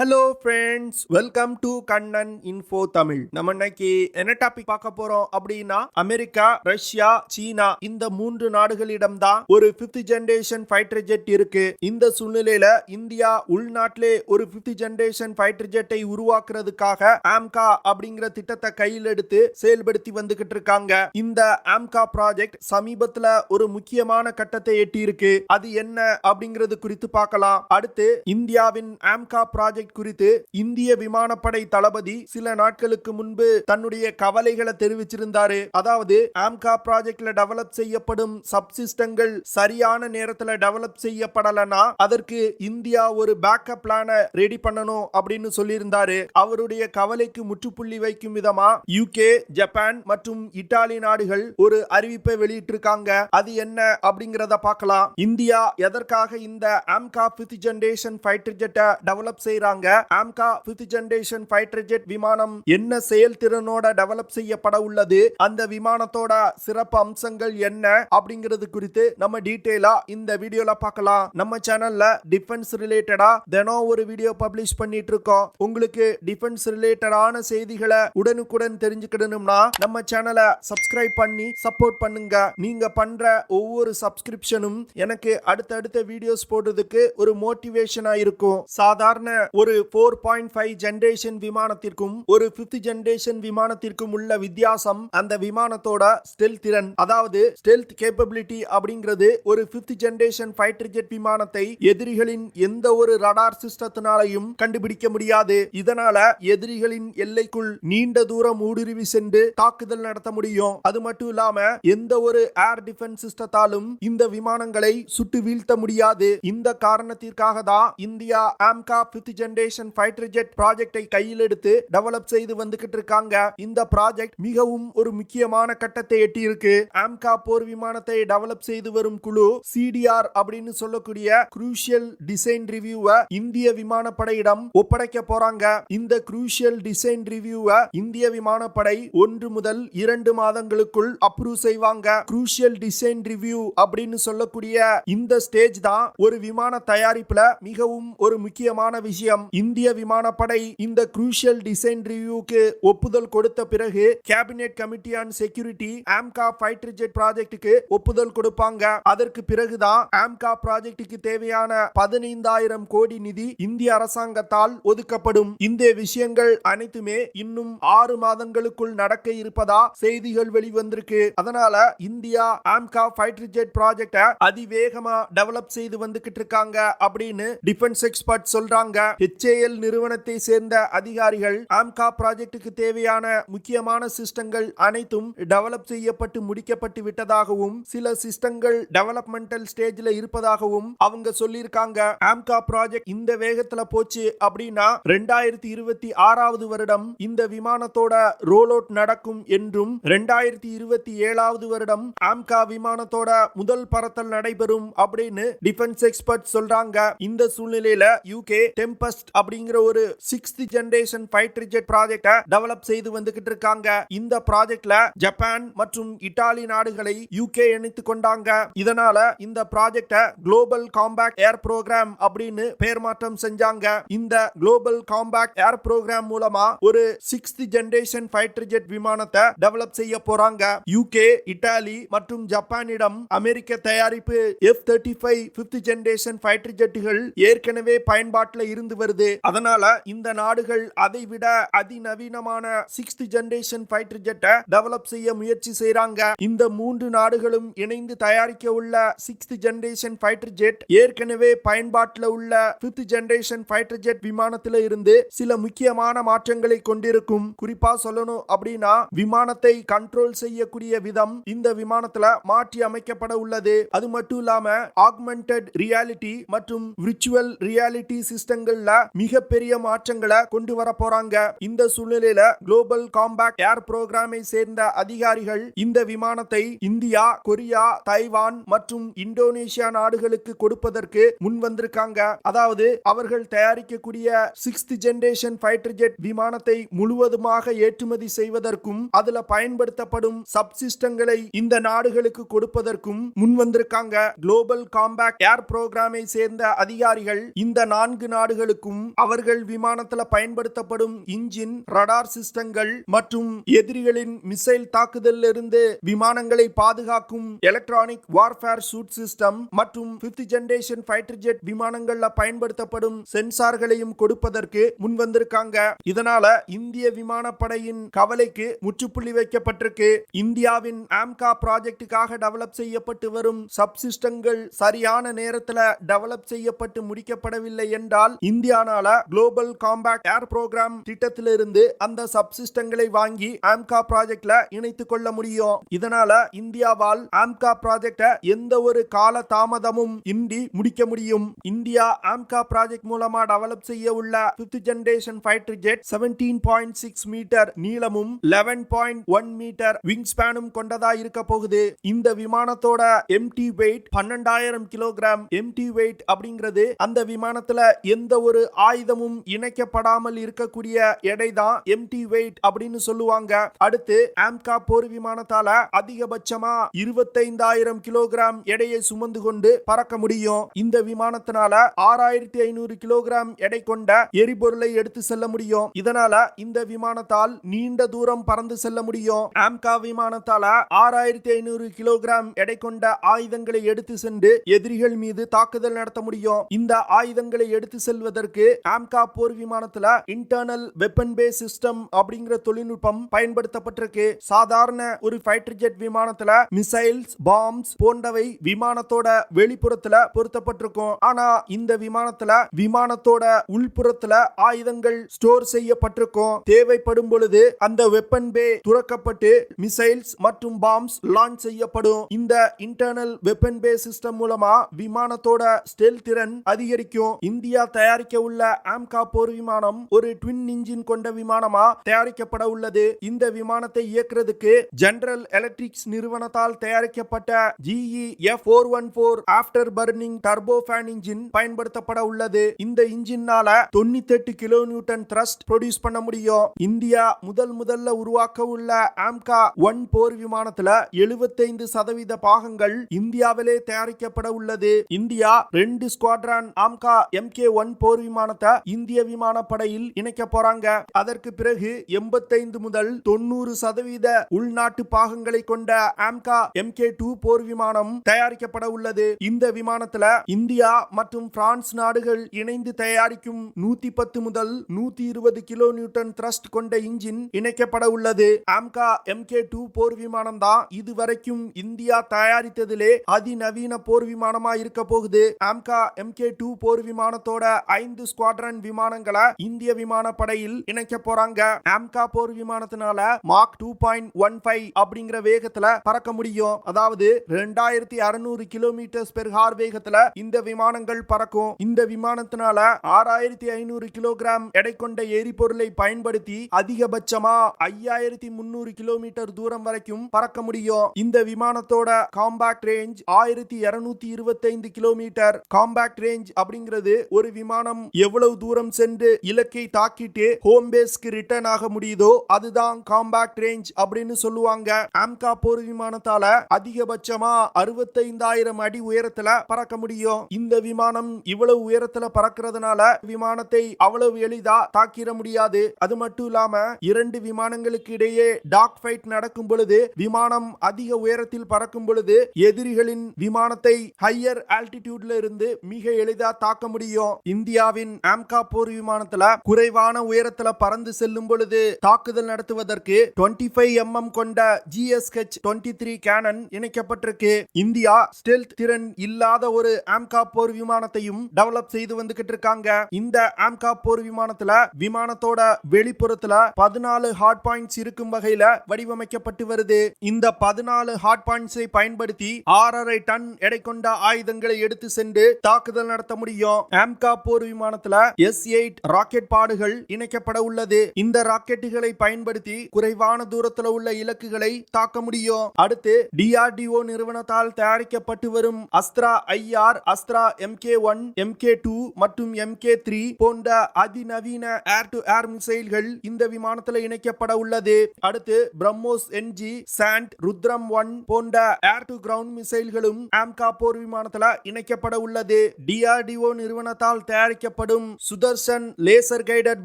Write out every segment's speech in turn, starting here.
Hello friends, welcome to Kannan info Tamil. நம்ம இன்னைக்கு என்ன டாபிக் பார்க்க போறோம் அப்படின்னா, அமெரிக்கா, ரஷ்யா, சீனா இந்த 3 நாடுகளிடம் தான் ஒரு 5th ஜெனரேஷன் ஃபைட்டர் ஜெட் இருக்கு. இந்த சூழ்நிலையில இந்தியா உள்நாட்டிலே ஒரு 5th ஜெனரேஷன் ஃபைட்டர் ஜெட்டை உருவாக்குறதுக்காக AMCA அப்படிங்கிற திட்டத்தை கையில் எடுத்து செயல்படுத்தி வந்துகிட்டு இருக்காங்க. இந்த AMCA ப்ராஜெக்ட் சமீபத்துல ஒரு முக்கியமான கட்டத்தை எட்டி இருக்கு. அது என்ன அப்படிங்கிறது குறித்து பார்க்கலாம். அடுத்து இந்தியாவின் AMCA ப்ராஜெக்ட் குறித்து இந்திய விமானப்படை தளபதி சில நாட்களுக்கு முன்பு தன்னுடைய கவலைகளை தெரிவிச்சிருந்தாரு. அதாவது AMCA ப்ராஜெக்ட்ல டெவலப் செய்யப்படும் சப்சிஸ்டங்கள் சரியான நேரத்துல டெவலப் செய்யப்படலனா அதற்கு இந்தியா ஒரு பேக்கப் பிளானை ரெடி பண்ணணும் அப்படின்னு சொல்லியிருந்தாரு. அவருடைய கவலைக்கு முற்றுப்புள்ளி வைக்கும் விதமா UK, ஜப்பான் மற்றும் இத்தாலி நாடுகள் ஒரு அறிவிப்பை வெளியிட்டிருக்காங்க. அது என்ன அப்படிங்கறத பார்க்கலாம். இந்தியா எதற்காக இந்த AMCA 5th ஜெனரேஷன் ஃபைட்டர் ஜெட்டை டெவலப் செய்யறாங்க? AMCA 5th generation fighter jet விமானம் என்ன செயல்திறனோட டெவலப் செய்யப்பட உள்ளது, அந்த விமானத்தோட சிறப்பு அம்சங்கள் என்ன அப்படிங்கிறது குறித்து நம்ம டீடைலா இந்த வீடியோல பார்க்கலாம். நம்ம சேனல்ல டிஃபென்ஸ் ரிலேட்டடா தினம் ஒரு வீடியோ பப்ளிஷ் பண்ணிட்டு இருக்கோம். உங்களுக்கு டிஃபென்ஸ் ரிலேட்டடான செய்திகளை உடனுக்குடன் தெரிஞ்சுக்கணும்னா நம்ம சேனலை சப்ஸ்கிரைப் பண்ணி சப்போர்ட் பண்ணுங்க. நீங்க பண்ற ஒவ்வொரு சப்ஸ்கிரிப்ஷனும் எனக்கு அடுத்தடுத்த வீடியோஸ் போடுறதுக்கு ஒரு மோட்டிவேஷனா இருக்கும். சாதாரண ஒரு 4.5 ஜெனரேஷன் விமானத்திற்கும் ஒரு 5th ஜெனரேஷன் விமானத்திற்கும் உள்ள வித்தியாசம் அந்த விமானத்தோட ஸ்டெல்த் திறன், அதாவது ஸ்டெல்த் கேப்பபிலிட்டி அப்படிங்கிறது ஒரு 5th ஜெனரேஷன் ஃபைட்டர் ஜெட் விமானத்தை எதிரிகளின் எந்த ஒரு ரடார் சிஸ்டத்தினாலையும் கண்டுபிடிக்க முடியாது. இதனால எதிரிகளின் எல்லைக்குள் நீண்ட தூரம் ஊடுருவி சென்று தாக்குதல் நடத்த முடியும். அது மட்டும் இல்லாம எந்த ஒரு ஏர் டிஃபென்ஸ் சிஸ்டத்தாலும் இந்த விமானங்களை சுட்டு வீழ்த்த முடியாது. இந்த காரணத்திற்காக தான் India AMCA 5th generation fighter jet ப்ராஜெக்டை கையில் எடுத்து டெவலப் செய்து வந்துகிட்டு இருக்காங்க. இந்த ப்ராஜெக்ட் மிகவும் ஒரு முக்கியமான கட்டத்தை எட்டி இருக்கு. AMCA போர் விமானத்தை டெவலப் செய்து வரும் குழு CDR அப்படின்னு சொல்லக்கூடிய குரூஷியல் டிசைன் ரிவ்யூவை இந்திய விமானப்படையிடம் ஒப்படைக்க போறாங்க. இந்த குரூஷியல் டிசைன் ரிவ்யூவை இந்திய விமானப்படை 1 முதல் 2 மாதங்களுக்குள் அப்ரூவ் செய்வாங்க. குரூஷியல் டிசைன் ரிவ்யூ அப்படின்னு சொல்லக்கூடிய இந்த ஸ்டேஜ் தான் ஒரு விமான தயாரிப்புல மிகவும் ஒரு முக்கியமான விஷயம். இந்திய விமானப்படை இந்த குரூஷியல் டிசைன் ரிவ்யூக்கு ஒப்புதல் கொடுத்த பிறகு cabinet committee on security AMCA fighter jet ப்ராஜெக்ட்டுக்கு ஒப்புதல் கொடுப்பாங்க. அதற்கு பிறகுதான் AMCA ப்ராஜெக்ட்டுக்கு தேவையான 15,000 கோடி நிதி இந்திய அரசாங்கத்தால் ஒதுக்கப்படும். இந்த விஷயங்கள் அனைத்துமே இன்னும் 6 மாதங்களுக்குள் நடக்க இருப்பதா செய்திகள் வெளிவந்திருக்கு. அதனால இந்தியா AMCA ஃபைட்டர் ஜெட் ப்ராஜெக்டை அதிவேகமா டெவலப் செய்து வந்துகிட்டு இருக்காங்க அப்படின்னு டிஃபென்ஸ் எக்ஸ்பர்ட் சொல்றாங்க. HAL நிறுவனத்தை சேர்ந்த அதிகாரிகள் AMCA ப்ராஜெக்ட்டுக்கு தேவையான முக்கியமான சிஸ்டங்கள் அனைத்தும் டெவலப் செய்யப்பட்டு முடிக்கப்பட்டு விட்டதாகவும் சில சிஸ்டங்கள் டெவலப்மெண்டல் ஸ்டேஜ்ல இருப்பதாகவும் அவங்க சொல்லியிருக்காங்க. AMCA ப்ராஜெக்ட் இந்த வேகத்துல போச்சு அப்படின்னா 2026 வருடம் இந்த விமானத்தோட ரோல் அவுட் நடக்கும் என்றும் 2027 வருடம் AMCA விமானத்தோட முதல் பறத்தல் நடைபெறும் அப்படின்னு டிஃபென்ஸ் எக்ஸ்பர்ட் சொல்றாங்க. இந்த சூழ்நிலையில UK டெம்பஸ்ட் அப்படிங்கிற ஒரு 6th ஜெனரேஷன் ஃபைட்டர் ஜெட் ப்ராஜெக்டை டெவலப் செய்து வந்துகிட்டு இருக்காங்க. இந்த ப்ராஜெக்ட்ல ஜப்பான் மற்றும் இத்தாலி நாடுகளை UK இணைத்துக் கொண்டாங்க. இதனால இந்த ப்ராஜெக்டை குளோபல் காம்பேக்ட் ஏர் புரோகிராம் அப்படின்னு பெயர் மாற்றம் செஞ்சாங்க. இந்த குளோபல் காம்பேக்ட் ஏர் புரோகிராம் மூலமா ஒரு 6th ஜெனரேஷன் ஃபைட்டர் ஜெட் விமானத்தை டெவலப் செய்ய போறாங்க. UK, இத்தாலி மற்றும் ஜப்பானிடம் அமெரிக்க தயாரிப்பு F-35 5th ஜெனரேஷன் ஃபைட்டர் ஜெட்டுகள் ஏற்கனவே பயன்பாட்டில் இருந்து வருது. அதனால இந்த நாடுகள் அதை விட அதிநவீனமான 6th ஜெனரேஷன் ஃபைட்டர் ஜெட்டை டெவலப் செய்ய முயற்சி செய்றாங்க. இந்த 3 நாடுகளும் இணைந்து தயாரிக்க உள்ள 6th ஜெனரேஷன் ஃபைட்டர் ஜெட் ஏற்கனவே பயன்பாட்டில் உள்ள 5th ஜெனரேஷன் ஃபைட்டர் ஜெட் விமானத்தில இருந்து சில முக்கியமான மாற்றங்களை கொண்டிருக்கும். குறிப்பா சொல்லணும் அப்படின்னா விமானத்தை கண்ட்ரோல் செய்யக்கூடிய விதம் இந்த விமானத்துல மாற்றி அமைக்கப்பட உள்ளது. அது மட்டும் இல்லாம ஆக்மெண்டட் ரியாலிட்டி மற்றும் விர்ச்சுவல் ரியாலிட்டி சிஸ்டங்கள்ல மிகப்பெரிய மாற்றங்களை கொண்டு வர போறாங்க. இந்த சூழ்நிலையில குளோபல் காம்பேக்ட் ஏர் புரோகிராமை சேர்ந்த அதிகாரிகள் இந்த விமானத்தை இந்தியா, கொரியா, தைவான் மற்றும் இந்தோனேஷியா நாடுகளுக்கு கொடுப்பதற்கு முன் வந்திருக்காங்க. அதாவது அவர்கள் தயாரிக்கக்கூடிய 6th ஜெனரேஷன் ஃபைட்டர் ஜெட் விமானத்தை முழுவதுமாக ஏற்றுமதி செய்வதற்கும் அதுல பயன்படுத்தப்படும் சப்சிஸ்டங்களை இந்த நாடுகளுக்கு கொடுப்பதற்கும் முன் வந்திருக்காங்க. குளோபல் காம்பேக்ட் ஏர் புரோகிராமை சேர்ந்த அதிகாரிகள் இந்த 4 நாடுகளுக்கும் மற்றும் அவர்கள் விமானத்துல பயன்படுத்தப்படும் இன்ஜின், ரடார் சிஸ்டங்கள் மற்றும் எதிரிகளின் மிசைல் தாக்குதலில் இருந்து விமானங்களை பாதுகாக்கும் எலக்ட்ரானிக் வார்ஃபேர் சூட் சிஸ்டம் மற்றும் 5th ஜெனரேஷன் ஃபைட்டர் ஜெட் விமானங்கள்ல பயன்படுத்தப்படும் சென்சார்களையும் கொடுப்பதற்கு முன்வந்திருக்காங்க. இதனால இந்திய விமானப்படையின் கவலைக்கு முற்றுப்புள்ளி வைக்கப்பட்டிருக்கு. இந்தியாவின் AMCA ப்ராஜெக்டுக்காக டெவலப் செய்யப்பட்டு வரும் சப்சிஸ்டங்கள் சரியான நேரத்தில் டெவலப் செய்யப்பட்டு முடிக்கப்படவில்லை என்றால் இந்தியானால குளோபல் காம்பேக்ட் ஏர் புரோகிராம் திட்டத்திலிருந்து அந்த சப்சிஸ்டங்களை வாங்கி AMCA ப்ராஜெக்ட்ல இணைத்துக் கொள்ள முடியும். இதனால இந்தியாவால் AMCA ப்ராஜெக்ட எந்த ஒரு கால தாமதமும் இன்றி முடிக்க முடியும். இந்தியா AMCA ப்ராஜெக்ட் மூலமா டெவலப் செய்ய உள்ள 5th generation fighter jet 17.6 metre நீளமும் 11.1 மீட்டர் விங் ஸ்பேனும் கொண்டதா இருக்க போகுது. இந்த விமானத்தோட empty weight 12,000 kilogram. Empty weight அப்படிங்கிறது அந்த விமானத்துல எந்த ஒரு ஆயுதமும் இணைக்கப்படாமல் இருக்கக்கூடிய எடை தான் எம்டி வெயிட் அப்படின்னு சொல்லுவாங்க. அடுத்து AMCA போர் விமானத்தால அதிகபட்சமா 25,000 கிலோகிராம் எடையை சுமந்து கொண்டு பறக்க முடியும். இந்த விமானத்தினால 6,500 கிலோகிராம் எடை கொண்ட எரிபொருளை எடுத்து செல்ல முடியும். இதனால இந்த விமானத்தால் நீண்ட தூரம் பறந்து செல்ல முடியும். AMCA விமானத்தால 6,500 கிலோகிராம் எடை கொண்ட ஆயுதங்களை எடுத்து சென்று எதிரிகள் மீது தாக்குதல் நடத்த முடியும். இந்த ஆயுதங்களை எடுத்து செல்வதற்கு AMCA போர் விமானத்துல இன்டர்னல் வெப்பன் பேஸ் சிஸ்டம் அப்படிங்கிற தொழில்நுட்பம் பயன்படுத்தப்பட்டிருக்கு. சாதாரண ஒரு ஃபைட்டர் ஜெட் விமானத்துல மிசைல்ஸ், பாம்ஸ் போன்றவை விமானத்தோட வெளிப்புறத்துல பொருத்தப்பட்டிருக்கும். ஆனா இந்த விமானத்துல விமானத்தோட உள்புறத்துல ஆயுதங்கள் ஸ்டோர் செய்யப்பட்டிருக்கும். தேவைப்படும் பொழுது அந்த வெப்பன் பே துறக்கப்பட்டு மிசைல்ஸ் மற்றும் பாம்ஸ் லான்ச் செய்யப்படும். இந்த இன்டர்னல் வெப்பன் பே சிஸ்டம் மூலமா விமானத்தோட ஸ்டெல் திறன் அதிகரிக்கும். இந்தியா தயாரிக்க உள்ள AMCA போர் விமானம் ஒரு ட்வின் இன்ஜின் கொண்ட விமானமா தயாரிக்கப்பட உள்ளது. இந்த விமானத்தை இயக்குறதுக்கு ஜெனரல் எலக்ட்ரிக்ஸ் நிறுவனத்தால் தயாரிக்கப்பட்ட GE F414 after burning turbo fan engine பயன்படுத்தப்பட உள்ளது. இந்த இன்ஜினால 98 கிலோ நியூட்டன் த்ரஸ்ட் ப்ரொடியூஸ் பண்ண முடியும். இந்தியா முதல்ல உருவாக்க உள்ள AMCA 1 போர் விமானத்துல 75% பாகங்கள் இந்தியாவிலே தயாரிக்கப்பட உள்ளது. இந்தியா 2 ஸ்குவாட்ரான் AMCA MK1 போர் விமானத்தை இந்திய விமானப்படையில் இணைக்க போறாங்க. அதற்கு பிறகு 85 முதல் 90% உள்நாட்டு பாகங்களை கொண்ட AMCA MK2 போர் விமானம் தயாரிக்கப்பட உள்ளது. இந்த விமானத்துல இந்தியா மற்றும் பிரான்ஸ் நாடுகள் இணைந்து தயாரிக்கும் 110 முதல் 120 கிலோ நியூட்டன் த்ரஸ்ட் கொண்ட இன்ஜின் இணைக்கப்பட உள்ளது. AMCA MK2 போர் விமானம் தான் இதுவரைக்கும் இந்தியா தயாரித்ததிலே அதிநவீன போர் விமானமா இருக்க போகுது. AMCA MK2 போர் விமானத்தோட 5 ஸ்குவாட்ரன் விமானங்களை இந்திய விமானப்படையில் இணைக்க போறாங்க. AMCA போர் விமானத்தினால மாக் 2.15 அப்படிங்கிற வேகத்துல பறக்க முடியும். அதாவது 2600 கிலோமீட்டர் பெர் ஹார் வேகத்துல இந்த விமானங்கள் பறக்கும். இந்த விமானத்தினால 6,500 கிலோகிராம் எடை கொண்ட எரிபொருளை பயன்படுத்தி அதிகபட்சமா 5,300 கிலோமீட்டர் தூரம் வரைக்கும் பறக்க முடியும். இந்த விமானத்தோட compact range 1,225 kilometre. Compact range அப்படிங்கிறது ஒரு விமானம் எவ்வளவு தூரம் சென்று இலக்கை தாக்கிட்டு ஹோம் பேஸ்க்கு ரிட்டர்ன் ஆக முடியுதோ அதுதான் காம்பாக்ட் ரேஞ்ச் அப்படின்னு சொல்லுவாங்க. AMCA போர் விமானத்தால அதிகபட்சமா 65,000 அடி உயரத்துல பறக்க முடியும். இந்த விமானம் இவ்வளவு உயரத்துல பறக்கிறதுனால விமானத்தை அவ்வளவு எளிதா தாக்கிட முடியாது. அது மட்டும் இல்லாம 2 விமானங்களுக்கு இடையே டாக் ஃபைட் நடக்கும் பொழுது விமானம் அதிக உயரத்தில் பறக்கும் பொழுது எதிரிகளின் விமானத்தை ஹையர் ஆல்டிடியூட்ல இருந்து மிக எளிதா தாக்க முடியும். இந்தியாவின் AMCA போர் விமானத்துல குறைவான உயரத்துல பறந்து செல்லும் பொழுது தாக்குதல் நடத்துவதற்கு 25 mm கொண்ட GSH-23 Kannan இணைக்கப்பட்டிருக்கு. இந்தியா ஸ்டெல்த் திறன் இல்லாத ஒரு AMCA போர் விமானத்தையும் டெவலப் செய்து வந்துகிட்டு இருக்காங்க. இந்த AMCA போர் விமானத்துல விமானத்தோட வெளிப்புறத்துல 14 ஹார்ட் பாயிண்ட்ஸ் இருக்கும் வகையில வடிவமைக்கப்பட்டு வருது. இந்த 14 ஹார்ட் பாயிண்ட்ஸை பயன்படுத்தி 6.5 டன் எடை கொண்ட ஆயுதங்களை எடுத்து சென்று தாக்குதல் நடத்த முடியும். AMCA போர் விமானத்துல S8 ராக்கெட் பாடுகள் இணைக்கப்பட உள்ளது. இந்த ராக்கெட்டுகளை பயன்படுத்தி குறைவான தூரத்துல உள்ள இலக்குகளை தாக்க முடியும். அடுத்து DRDO நிறுவனத்தால் தயாரிக்கப்பட்டு வரும் Astra IR, Astra MK1, MK2 மற்றும் MK3 போன்ற அதிநவீன ஏர் டு ஏர் மிசைல்கள் இந்த விமானத்துல இணைக்கப்பட உள்ளது. அடுத்து பிரம்மோஸ் NG, சாண்ட், ருத்ரம் 1 போன்ற ஏர் டு கிரவுண்ட் மிசைல்களும் AMCA போர் விமானத்துல இணைக்கப்பட உள்ளது. DRDO நிறுவனத்தால் தயாரிக்கப்பட்ட அழைக்கப்படும் Sudarshan laser guided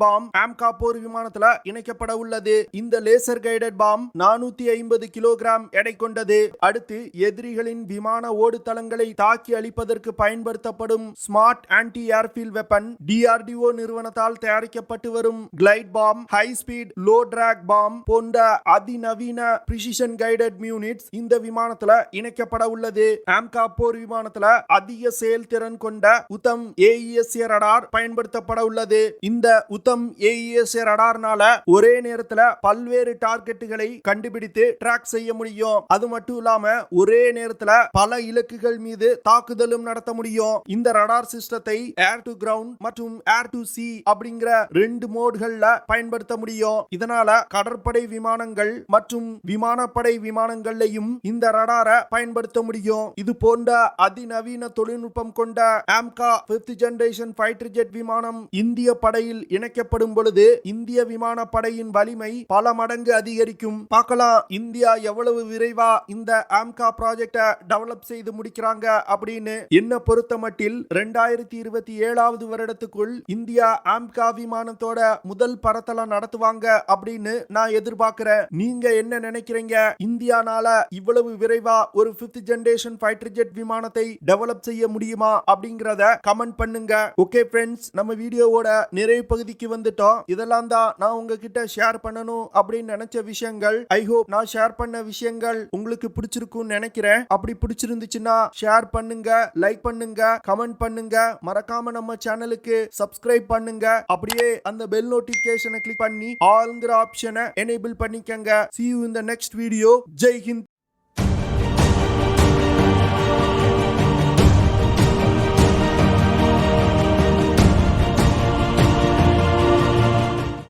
bomb AMCA போர் விமானத்துல இணைக்கப்பட உள்ளது. இந்த லேசர் கைடட் பாம் 450 கிலோகிராம் எடை கொண்டது. அடுத்து எதிரிகளின் விமான ஓடுதளங்களை தாக்கி அழிப்பதற்கு பயன்படுத்தப்படும் smart anti airfield weapon DRDO நிறுவனத்தால் தயாரிக்கப்பட்டு வரும் glide bomb, high speed low drag bomb போன்ற அதிநவீன பிரிசிஷன் கைடட் யூனிட்ஸ் இந்த விமானத்துல இணைக்கப்பட உள்ளது. AMCA போர் விமானத்துல அதிக செயல்திறன் கொண்ட உத்தம் AESA ரடார் பயன்படுத்தப்பட உள்ளது. இந்த உத்தம் AESA ரடார்னால ஒரே நேரத்துல பல்வேறு டார்கெட்டுகளை கண்டுபிடித்து ட்ராக் செய்ய முடியும். அது மட்டும் இல்லாம ஒரே நேரத்துல பல இலக்குகள் மீது தாக்குதலும் நடத்த முடியும். இந்த ரடார் சிஸ்டத்தை ஏர் டு கிரவுண்ட் மற்றும் ஏர் டு சி அப்படிங்கிற 2 மோட்கள்ல பயன்படுத்த முடியும். இதனால கடற்படை விமானங்கள் மற்றும் விமானப்படை விமானங்கள்லையும் இந்த ரடாரை பயன்படுத்த முடியும். இது போன்ற அதிநவீன தொழில்நுட்பம் கொண்ட AMCA 5th generation fighter jet விமானம் இந்திய படையில் இணைக்கப்படும் பொழுது இந்திய விமானப்படையின் வலிமை பல மடங்கு அதிகரிக்கும். பார்க்கலாம் இந்தியா எவ்வளவு விரைவா இந்த AMCA ப்ராஜெக்ட டெவலப் செய்து முடிக்கிறாங்க அப்படின்னு. என்ன பொறுத்த மட்டில் 2027வது வருடத்துக்குள் இந்தியா AMCA விமானத்தோட முதல் பறத்தலம் நடத்துவாங்க அப்படின்னு நான் எதிர்பார்க்கிறேன். நீங்க என்ன நினைக்கிறீங்க? இந்தியானால இவ்வளவு விரைவா ஒரு 5th ஜெனரேஷன் ஃபைட்டர் ஜெட் விமானத்தை டெவலப் செய்ய முடியுமா அப்படிங்கறத கமெண்ட் பண்ணுங்க. ஓகே ஃப்ரெண்ட்ஸ், நம்ம வீடியோவோட நிறைவு பகுதிக்கு வந்துட்டோம். இதெல்லாம் தான் நான் உங்ககிட்ட ஷேர் பண்ணணும் அப்படின்னு நினைச்ச விஷயங்கள். ஐ ஹோப் நான் ஷேர் பண்ண விஷயங்கள் உங்களுக்கு பிடிச்சிருக்கும்னு நினைக்கிறேன். அப்படி பிடிச்சிருந்துச்சுன்னா ஷேர் பண்ணுங்க, லைக் பண்ணுங்க, கமெண்ட் பண்ணுங்க. மறக்காம நம்ம சேனலுக்கு சப்ஸ்கிரைப் பண்ணுங்க. அப்படியே அந்த பெல் நோட்டிபிகேஷனை கிளிக் பண்ணி ஆல்ங்கிற ஆப்ஷனை எனேபிள் பண்ணிக்கங்க. See you in the next video. Jai Hind.